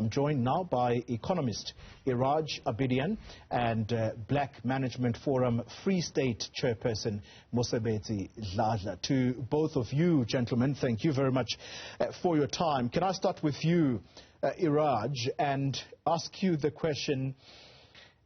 I'm joined now by Economist Iraj, Abedian, and Black Management Forum Free State Chairperson Mosebetsi, Dhladhla. To both of you, gentlemen, thank you very much for your time. Can I start with you, Iraj, and ask you the question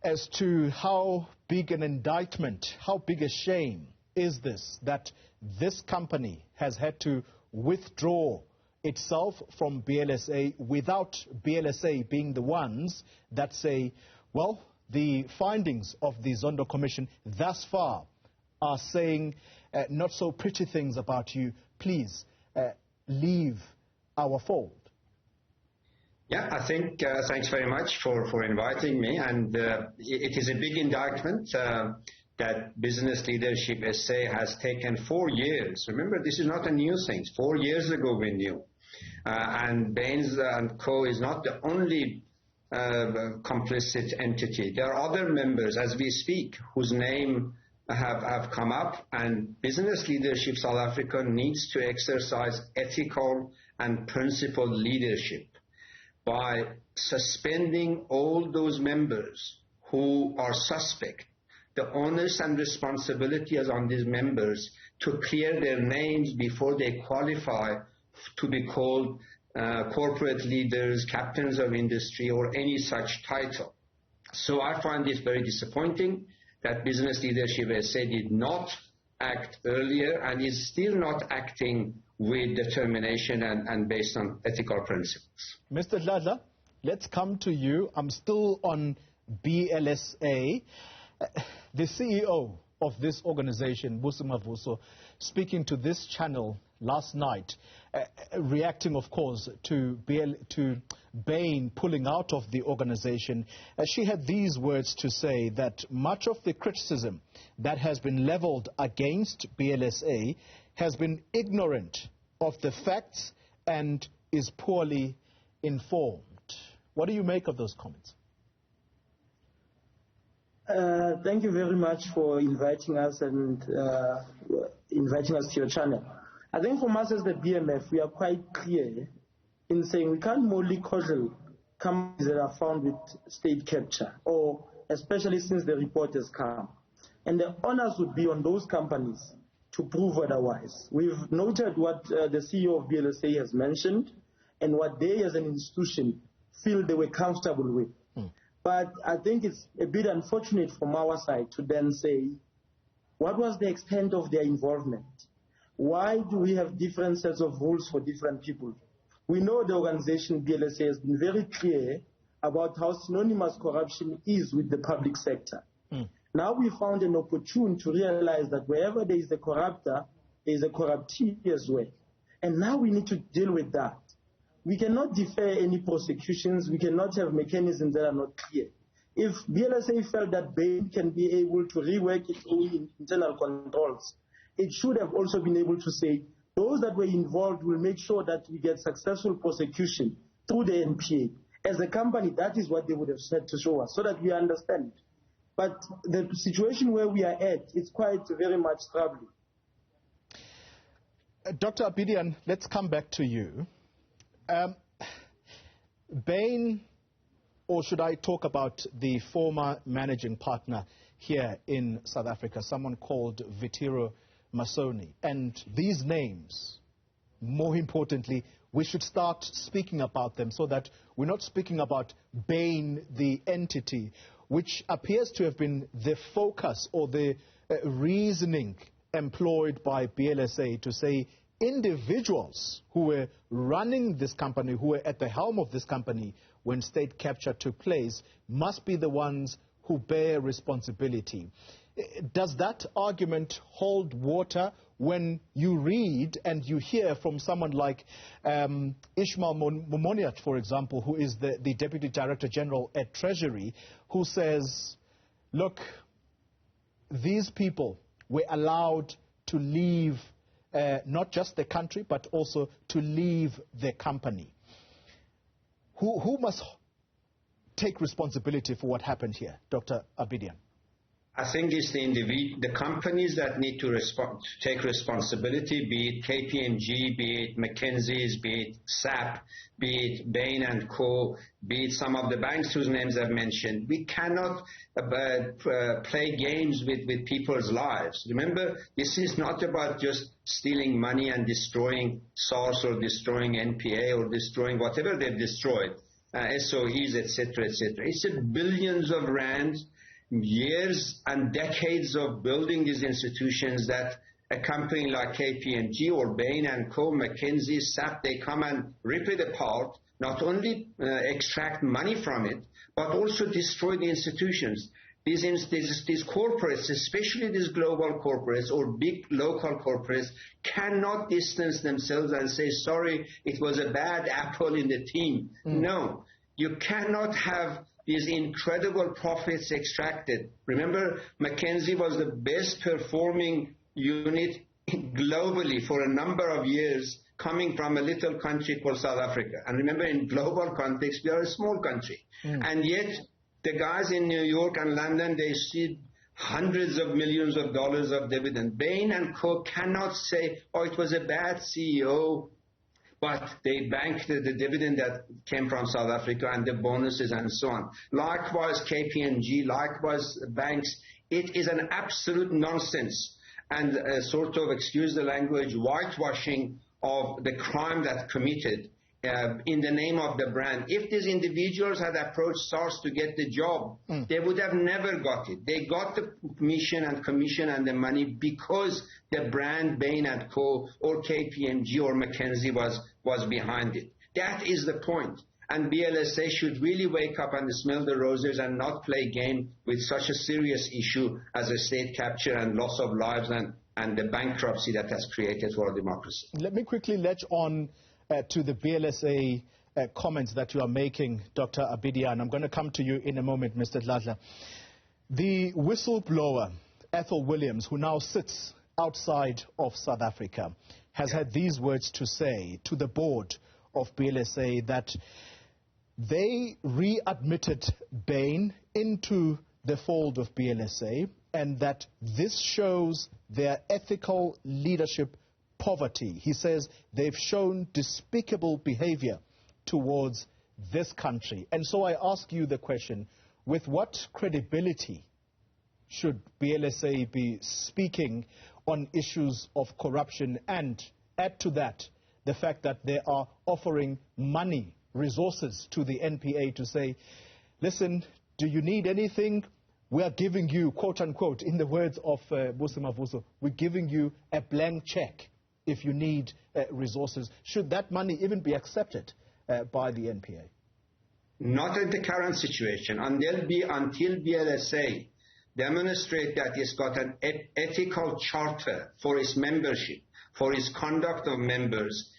as to how big an indictment, how big a shame is this that this company has had to withdraw itself from BLSA without BLSA being the ones that say, well, the findings of the Zondo Commission thus far are saying not so pretty things about you. Please leave our fold. Yeah, I think thanks very much for inviting me. And it is a big indictment that Business Leadership SA has taken 4 years. Remember, this is not a new thing. 4 years ago we knew. And Bain and Co. is not the only complicit entity. There are other members, as we speak, whose name have come up, and Business Leadership South Africa needs to exercise ethical and principled leadership by suspending all those members who are suspect. The onus and responsibility is on these members to clear their names before they qualify to be called corporate leaders, captains of industry, or any such title. So I find this very disappointing that Business Leadership SA did not act earlier and is still not acting with determination and based on ethical principles. Mr. Dhladhla, let's come to you. I'm still on BLSA. The CEO of this organization, Busi Mavuso, speaking to this channel last night, reacting, of course, to Bain pulling out of the organization. She had these words to say that much of the criticism that has been leveled against BLSA has been ignorant of the facts and is poorly informed. What do you make of those comments? Thank you very much for inviting us and inviting us to your channel. I think for us as the BMF, we are quite clear in saying we can't mollycoddle companies that are found with state capture, or especially since the report has come. And the onus would be on those companies to prove otherwise. We've noted what the CEO of BLSA has mentioned and what they as an institution feel they were comfortable with. But I think it's a bit unfortunate from our side to then say, what was the extent of their involvement? Why do we have different sets of rules for different people? We know the organization BLSA has been very clear about how synonymous corruption is with the public sector. Now we found an opportunity to realize that wherever there is a corrupter, there is a corruptee as well. And now we need to deal with that. We cannot defer any prosecutions. We cannot have mechanisms that are not clear. If BLSA felt that Bain can be able to rework its own internal controls, it should have also been able to say, those that were involved will make sure that we get successful prosecution through the NPA. As a company, that is what they would have said to show us, so that we understand. But the situation where we are at, it's quite very much troubling. Dr. Abedian, let's come back to you. Bain, or should I talk about the former managing partner here in South Africa, someone called Vitiro Masoni, and these names, more importantly, we should start speaking about them so that we're not speaking about Bain, the entity, which appears to have been the focus or the reasoning employed by BLSA to say individuals who were running this company, who were at the helm of this company when state capture took place, must be the ones who bear responsibility. Does that argument hold water when you read and you hear from someone like Ishmael Momoniat, for example, who is the Deputy Director General at Treasury, who says, look, these people were allowed to leave not just the country, but also to leave the company. Who must take responsibility for what happened here, Dr. Abedian? I think it's the companies that need to take responsibility, be it KPMG, be it McKinsey's, be it SAP, be it Bain and Co., be it some of the banks whose names I've mentioned. We cannot play games with people's lives. Remember, this is not about just stealing money and destroying SARS or destroying NPA or destroying whatever they've destroyed, SOEs, etc., etc. It's billions of rands, years and decades of building these institutions that a company like KPMG or Bain and Co., McKinsey, SAP, they come and rip it apart, not only extract money from it, but also destroy the institutions. These corporates, especially these global corporates or big local corporates, cannot distance themselves and say, sorry, it was a bad apple in the team. No, you cannot have these incredible profits extracted. Remember, McKinsey was the best performing unit globally for a number of years, coming from a little country called South Africa. And remember, in global context, we are a small country. And yet, the guys in New York and London, they see hundreds of millions of dollars of dividend. Bain and Co. cannot say, oh, it was a bad CEO, but they banked the dividend that came from South Africa and the bonuses and so on. Likewise, KPMG, likewise, banks. It is an absolute nonsense and a sort of, excuse the language, whitewashing of the crime that committed in the name of the brand. If these individuals had approached SARS to get the job, they would have never got it. They got the commission and the money because the brand Bain & Co. or KPMG or McKinsey was behind it. That is the point. And BLSA should really wake up and smell the roses and not play game with such a serious issue as a state capture and loss of lives and the bankruptcy that has created for our democracy. Let me quickly latch on to the BLSA comments that you are making, Dr. Abedian. I'm going to come to you in a moment, Mr. Dhladhla. The whistleblower, Ethel Williams, who now sits outside of South Africa, has had these words to say to the board of BLSA that they readmitted Bain into the fold of BLSA and that this shows their ethical leadership poverty. He says they've shown despicable behavior towards this country. And so I ask you the question, with what credibility should BLSA be speaking on issues of corruption, and add to that the fact that they are offering money, resources to the NPA to say, listen, do you need anything? We are giving you, quote unquote, in the words of Mavuso, we're giving you a blank check if you need resources. Should that money even be accepted by the NPA? Not in the current situation. Until BLSA demonstrate that it's got an ethical charter for its membership, for its conduct of members,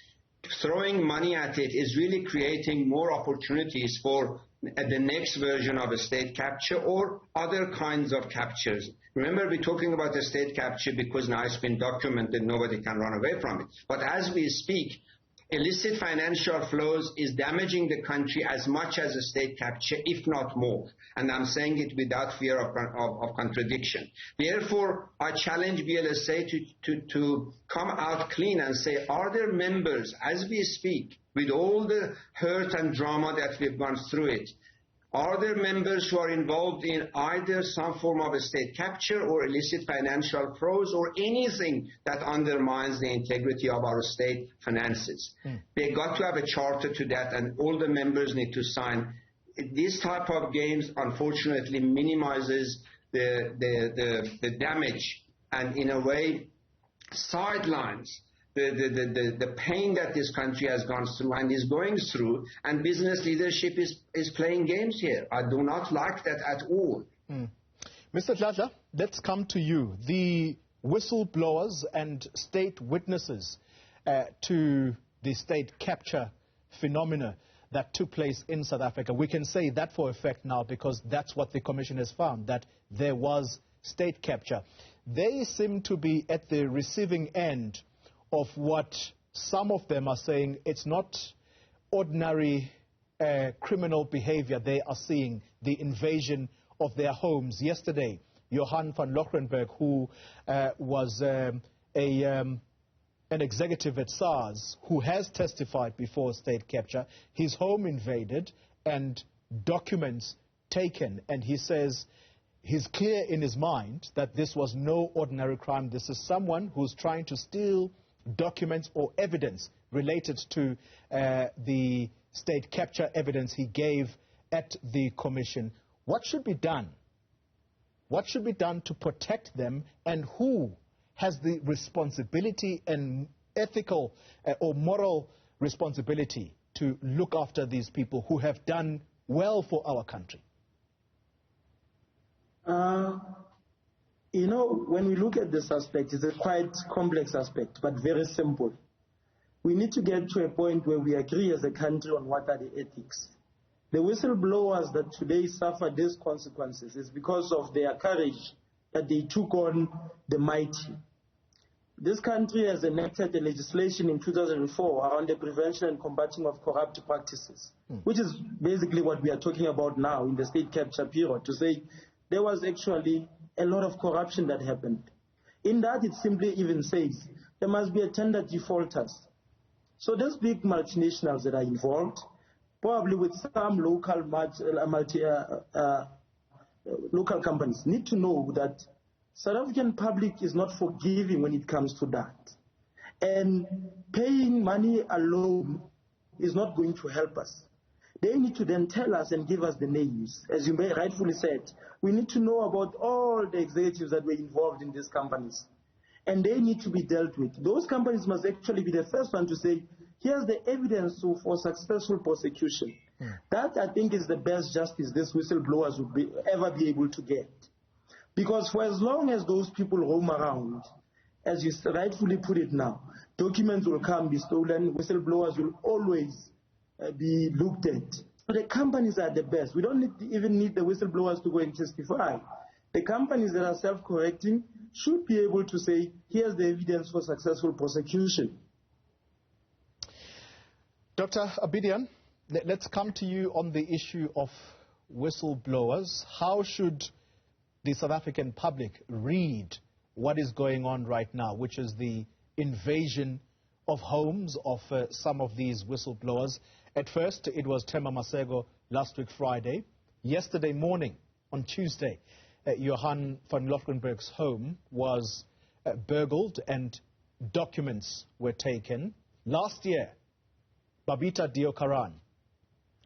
throwing money at it is really creating more opportunities for the next version of a state capture or other kinds of captures. Remember, we're talking about a state capture because now it's been documented, nobody can run away from it. But as we speak, illicit financial flows is damaging the country as much as a state capture, if not more. And I'm saying it without fear of contradiction. Therefore, I challenge BLSA to come out clean and say, are there members, as we speak, with all the hurt and drama that we've gone through it, are there members who are involved in either some form of a state capture or illicit financial flows or anything that undermines the integrity of our state finances? They got to have a charter to that, and all the members need to sign. This type of games, unfortunately, minimizes the damage and, in a way, sidelines the pain that this country has gone through and is going through, and business leadership is playing games here. I do not like that at all. Mr. Dhladhla, let's come to you. The whistleblowers and state witnesses to the state capture phenomena that took place in South Africa, we can say that for a fact now because that's what the Commission has found, that there was state capture. They seem to be at the receiving end of what some of them are saying. It's not ordinary criminal behavior they are seeing, the invasion of their homes. Yesterday, Johan van Lochrenberg, who was an executive at SARS, who has testified before state capture, his home invaded and documents taken, and he says he's clear in his mind that this was no ordinary crime. This is someone who's trying to steal documents or evidence related to the state capture evidence he gave at the commission. What should be done? What should be done to protect them, and who has the responsibility and ethical or moral responsibility to look after these people who have done well for our country? You know, when we look at this aspect, it's a quite complex aspect, but very simple. We need to get to a point where we agree as a country on what are the ethics. The whistleblowers that today suffer these consequences is because of their courage that they took on the mighty. This country has enacted the legislation in 2004 around the prevention and combating of corrupt practices, which is basically what we are talking about now in the state capture period, to say there was actually a lot of corruption that happened. In that, it simply even says there must be a tender defaulters. So those big multinationals that are involved, probably with some local local companies, need to know that South African public is not forgiving when it comes to that. And paying money alone is not going to help us. They need to then tell us and give us the names. As you may rightfully said, we need to know about all the executives that were involved in these companies. And they need to be dealt with. Those companies must actually be the first one to say, here's the evidence for successful prosecution. That, I think, is the best justice these whistleblowers would ever be able to get. Because for as long as those people roam around, as you rightfully put it now, documents will come, be stolen, whistleblowers will always be looked at. But the companies are the best. We don't even need the whistleblowers to go and testify. The companies that are self-correcting should be able to say, here's the evidence for successful prosecution. Dr. Abedian, let's come to you on the issue of whistleblowers. How should the South African public read what is going on right now, which is the invasion of homes of some of these whistleblowers? At first, it was Themba Masego last week Friday. Yesterday morning, on Tuesday, Johan van Lochrenberg's home was burgled and documents were taken. Last year, Babita Deokaran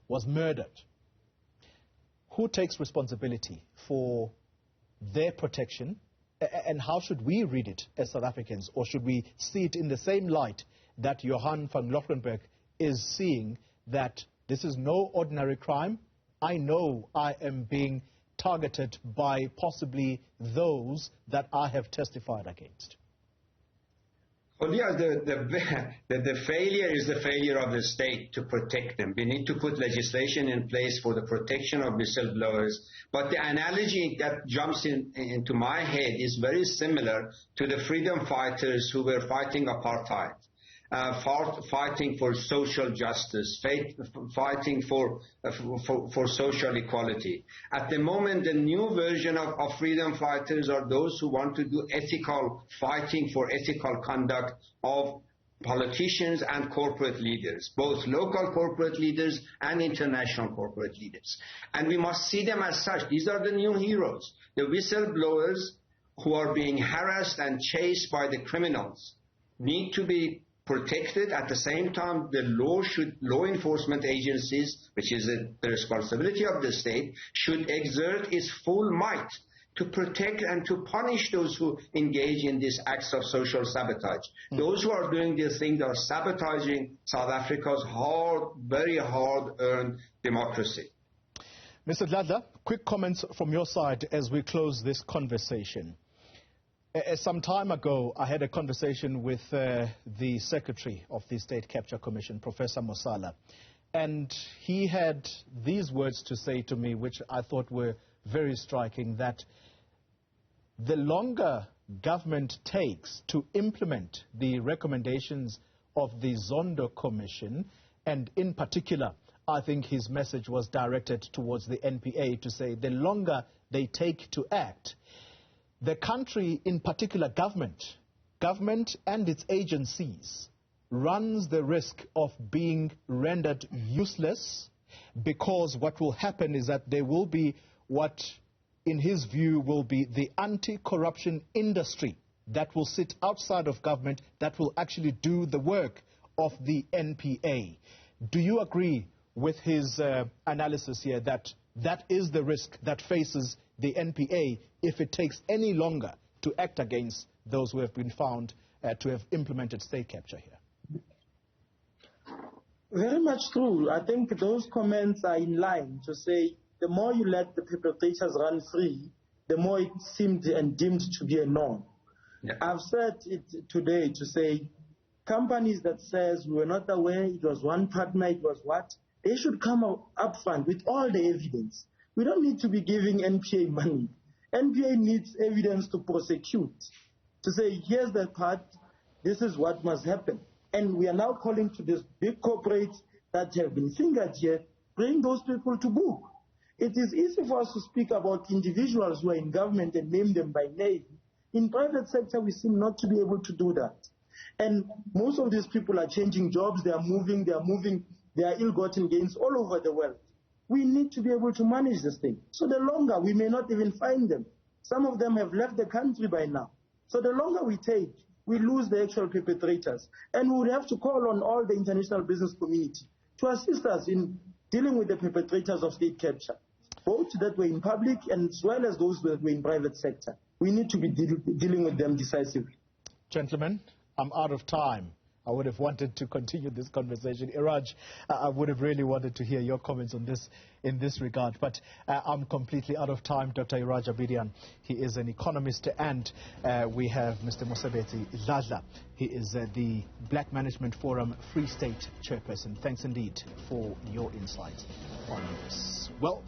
was murdered. Who takes responsibility for their protection, and how should we read it as South Africans? Or should we see it in the same light that Johan van Lochrenberg is seeing, that this is no ordinary crime? I know I am being targeted by possibly those that I have testified against. Well, yeah, the failure is the failure of the state to protect them. We need to put legislation in place for the protection of whistleblowers. But the analogy that jumps into my head is very similar to the freedom fighters who were fighting apartheid. Fighting for social justice, fighting for social equality. At the moment, the new version of freedom fighters are those who want to do fighting for ethical conduct of politicians and corporate leaders, both local corporate leaders and international corporate leaders. And we must see them as such. These are the new heroes, the whistleblowers who are being harassed and chased by the criminals need to be protected. At the same time, the law enforcement agencies, which is the responsibility of the state, should exert its full might to protect and to punish those who engage in these acts of social sabotage. Those who are doing these things are sabotaging South Africa's very hard-earned democracy. Mr. Dhladhla, quick comments from your side as we close this conversation. Some time ago, I had a conversation with the Secretary of the State Capture Commission, Professor Mosala, and he had these words to say to me, which I thought were very striking, that the longer government takes to implement the recommendations of the Zondo Commission, and in particular, I think his message was directed towards the NPA to say the longer they take to act, the country, in particular government and its agencies, runs the risk of being rendered useless, because what will happen is that there will be what, in his view, will be the anti-corruption industry that will sit outside of government, that will actually do the work of the NPA. Do you agree with his analysis here that that is the risk that faces the NPA if it takes any longer to act against those who have been found to have implemented state capture here? Very much true. I think those comments are in line to say the more you let the perpetrators run free, the more it seemed and deemed to be a norm. Yeah. I've said it today to say companies that says we were not aware, it was one partner, it was what, they should come up front with all the evidence. We don't need to be giving NPA money. NPA needs evidence to prosecute, to say here's the part, this is what must happen. And we are now calling to these big corporates that have been fingered here, bring those people to book. It is easy for us to speak about individuals who are in government and name them by name. In private sector, we seem not to be able to do that. And most of these people are changing jobs, they are moving, there are ill-gotten gains all over the world. We need to be able to manage this thing. So the longer, we may not even find them. Some of them have left the country by now. So the longer we take, we lose the actual perpetrators. And we would have to call on all the international business community to assist us in dealing with the perpetrators of state capture, both that were in public and as well as those that were in private sector. We need to be dealing with them decisively. Gentlemen, I'm out of time. I would have wanted to continue this conversation. Iraj, I would have really wanted to hear your comments on this in this regard, but I'm completely out of time. Dr. Iraj Abedian, he is an economist, and we have Mr. Mosebetsi Dhladhla. He is the Black Management Forum Free State chairperson. Thanks indeed for your insight on this. Well.